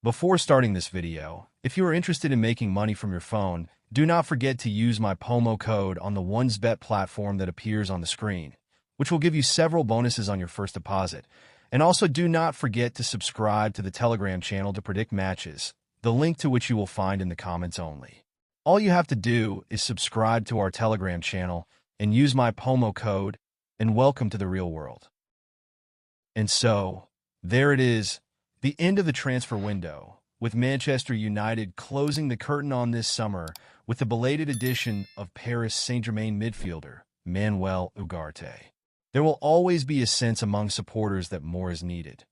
Before starting this video, if you are interested in making money from your phone, do not forget to use my promo code on the OneBet platform that appears on the screen, which will give you several bonuses on your first deposit. And also do not forget to subscribe to the Telegram channel to predict matches, the link to which you will find in the comments only. All you have to do is subscribe to our Telegram channel and use my promo code, and welcome to the real world. And so, there it is. The end of the transfer window, with Manchester United closing the curtain on this summer with the belated addition of Paris Saint-Germain midfielder Manuel Ugarte. There will always be a sense among supporters that more is needed.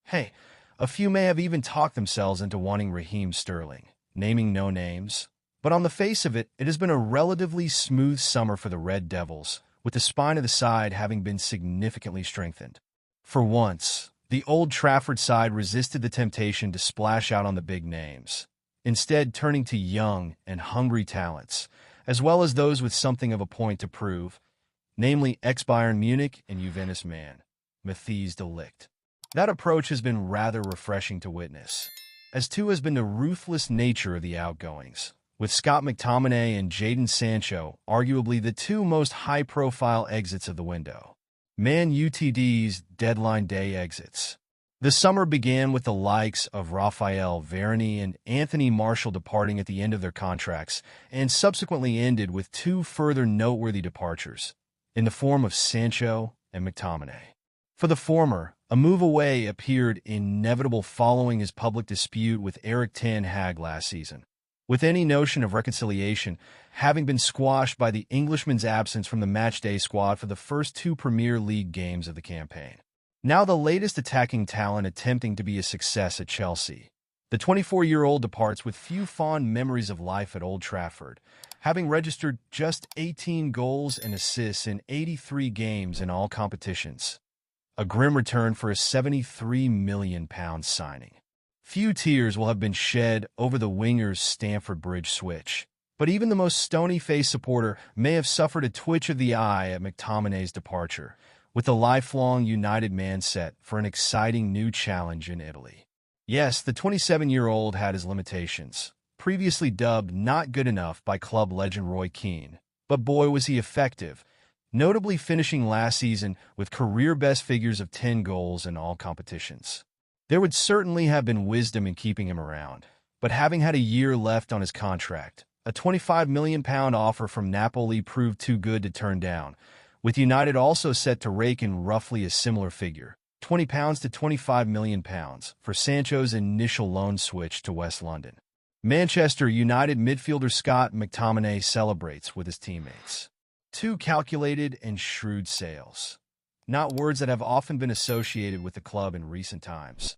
Hey, a few may have even talked themselves into wanting Raheem Sterling, naming no names. But on the face of it, it has been a relatively smooth summer for the Red Devils, with the spine of the side having been significantly strengthened. For once, the Old Trafford side resisted the temptation to splash out on the big names, instead turning to young and hungry talents, as well as those with something of a point to prove, namely ex-Bayern Munich and Juventus man, Matthijs de Ligt. That approach has been rather refreshing to witness, as too has been the ruthless nature of the outgoings, with Sancho McTominay and Jadon Sancho arguably the two most high-profile exits of the window. Man Utd's deadline day exits. The summer began with the likes of Raphael Varane and Anthony Martial departing at the end of their contracts, and subsequently ended with two further noteworthy departures, in the form of Sancho and McTominay. For the former, a move away appeared inevitable following his public dispute with Erik ten Hag last season, with any notion of reconciliation having been squashed by the Englishman's absence from the matchday squad for the first two Premier League games of the campaign. Now the latest attacking talent attempting to be a success at Chelsea. The 24-year-old departs with few fond memories of life at Old Trafford, having registered just 18 goals and assists in 83 games in all competitions. A grim return for a £73 million signing. Few tears will have been shed over the winger's Stamford Bridge switch, but even the most stony-faced supporter may have suffered a twitch of the eye at McTominay's departure, with the lifelong United man set for an exciting new challenge in Italy. Yes, the 27-year-old had his limitations, previously dubbed not good enough by club legend Roy Keane, but boy was he effective, notably finishing last season with career-best figures of 10 goals in all competitions. There would certainly have been wisdom in keeping him around, but having had a year left on his contract, a £25 million offer from Napoli proved too good to turn down, with United also set to rake in roughly a similar figure, £20 to £25 million, for Sancho's initial loan switch to West London. Manchester United midfielder Sancho McTominay celebrates with his teammates. Two calculated and shrewd sales. Not words that have often been associated with the club in recent times.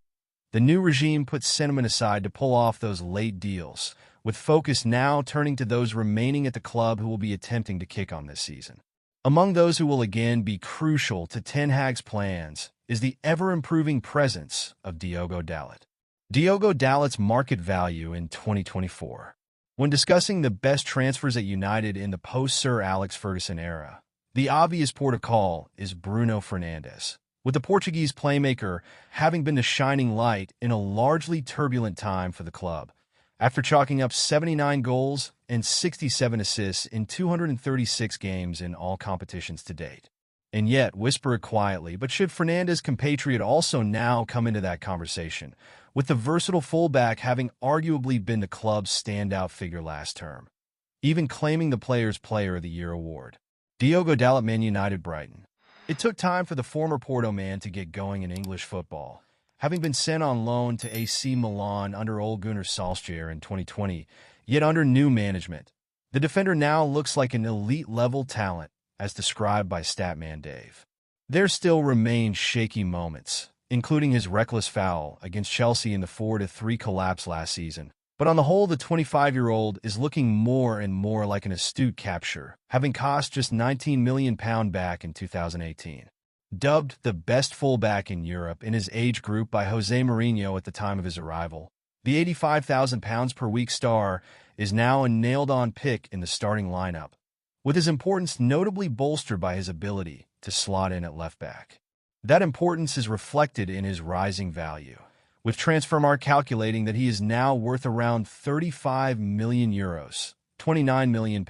The new regime puts sentiment aside to pull off those late deals, with focus now turning to those remaining at the club who will be attempting to kick on this season. Among those who will again be crucial to Ten Hag's plans is the ever-improving presence of Diogo Dalot. Diogo Dalot's market value in 2024. When discussing the best transfers at United in the post-Sir Alex Ferguson era, the obvious port of call is Bruno Fernandes, with the Portuguese playmaker having been the shining light in a largely turbulent time for the club, after chalking up 79 goals and 67 assists in 236 games in all competitions to date. And yet, whisper it quietly, but should Fernandes' compatriot also now come into that conversation, with the versatile fullback having arguably been the club's standout figure last term, even claiming the Players' Player of the Year award. Diogo Dalot, Man United Brighton. It took time for the former Porto man to get going in English football, having been sent on loan to AC Milan under Ole Gunnar Solskjaer in 2020, yet under new management. The defender now looks like an elite-level talent, as described by Statman Dave. There still remain shaky moments, including his reckless foul against Chelsea in the 4-3 collapse last season. But on the whole, the 25-year-old is looking more and more like an astute capture, having cost just £19 million back in 2018. Dubbed the best fullback in Europe in his age group by Jose Mourinho at the time of his arrival, the £85,000 per week star is now a nailed-on pick in the starting lineup, with his importance notably bolstered by his ability to slot in at left back. That importance is reflected in his rising value, with Transfermarkt calculating that he is now worth around €35 million, £29 million,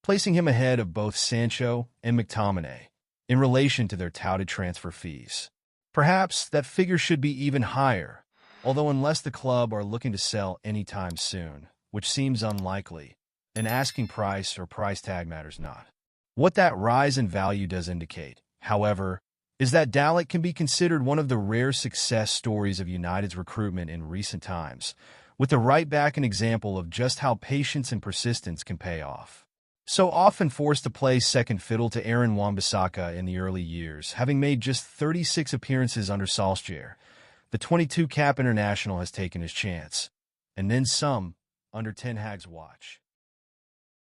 placing him ahead of both Sancho and McTominay in relation to their touted transfer fees. Perhaps that figure should be even higher, although unless the club are looking to sell anytime soon, which seems unlikely, an asking price or price tag matters not. What that rise in value does indicate, however, is that Dalot can be considered one of the rare success stories of United's recruitment in recent times, with the right back an example of just how patience and persistence can pay off. So often forced to play second fiddle to Aaron Wan-Bissaka in the early years, having made just 36 appearances under Solskjaer, the 22-cap international has taken his chance, and then some, under Ten Hag's watch.